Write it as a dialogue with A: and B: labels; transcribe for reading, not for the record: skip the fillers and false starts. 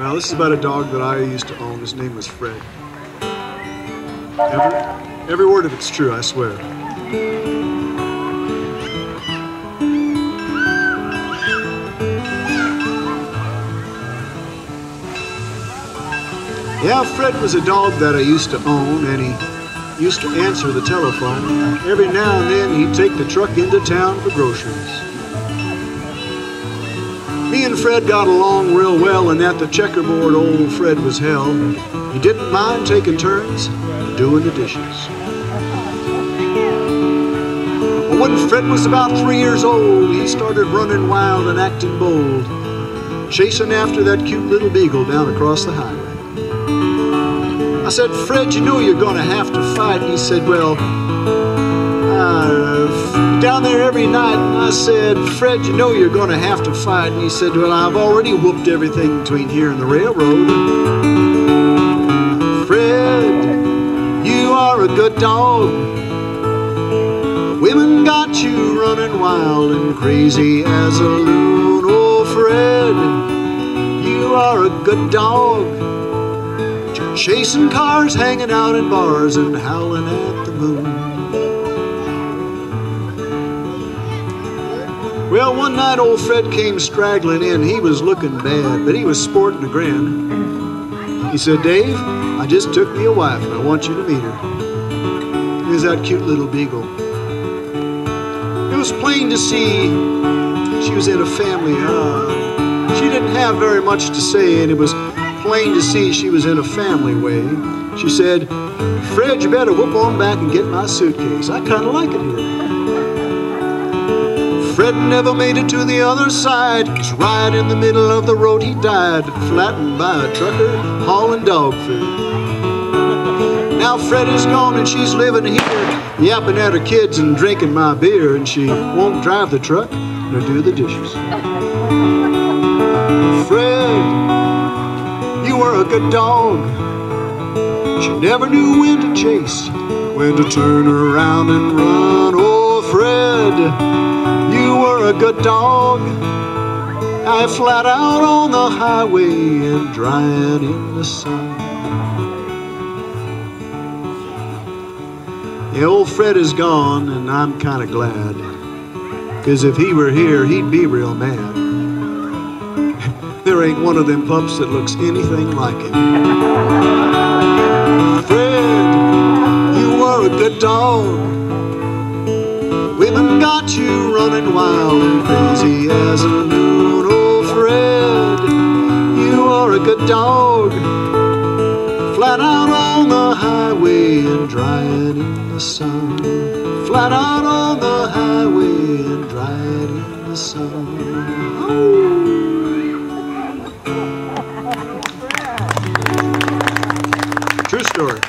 A: Well, this is about a dog that I used to own. His name was Fred. Every word of it's true, I swear. Yeah, Fred was a dog that I used to own, and he used to answer the telephone. Every now and then he'd take the truck into town for groceries. Me and Fred got along real well, and at the checkerboard old Fred was hell. He didn't mind taking turns doing the dishes. Well, when Fred was about 3 years old, he started running wild and acting bold, chasing after that cute little beagle down across the highway. I said, Fred, you know you're gonna have to fight. And he said, well, down there every night. And I said, Fred, you know you're gonna have to fight. And he said, well, I've already whooped everything between here and the railroad. Fred, you are a good dog. Women got you running wild and crazy as a loon. Oh, Fred, you are a good dog. Chasing cars, hanging out in bars, and howling at the moon. Well, one night old Fred came straggling in. He was looking bad, but he was sporting a grin. He said, Dave, I just took me a wife, and I want you to meet her. Here's that cute little beagle. It was plain to see she was in a family. She didn't have very much to say, and it was plain to see she was in a family way. She said, Fred, you better whoop on back and get my suitcase. I kind of like it here. Fred never made it to the other side, 'cause right in the middle of the road he died, flattened by a trucker hauling dog food. Now Fred is gone and she's living here, yapping at her kids and drinking my beer, and she won't drive the truck nor do the dishes. Fred, you were a good dog. She never knew when to chase, when to turn around and run. Oh, Fred, you were a good dog. I flat out on the highway and drying in the sun. Yeah, old Fred is gone, and I'm kind of glad, 'cause if he were here, he'd be real mad. There ain't one of them pups that looks anything like him. Fred, you were a good dog. Women got you running wild and crazy as a loon. Oh, Fred, you are a good dog. Flat out on the highway and drying in the sun. Flat out on the highway and drying in the sun. True story.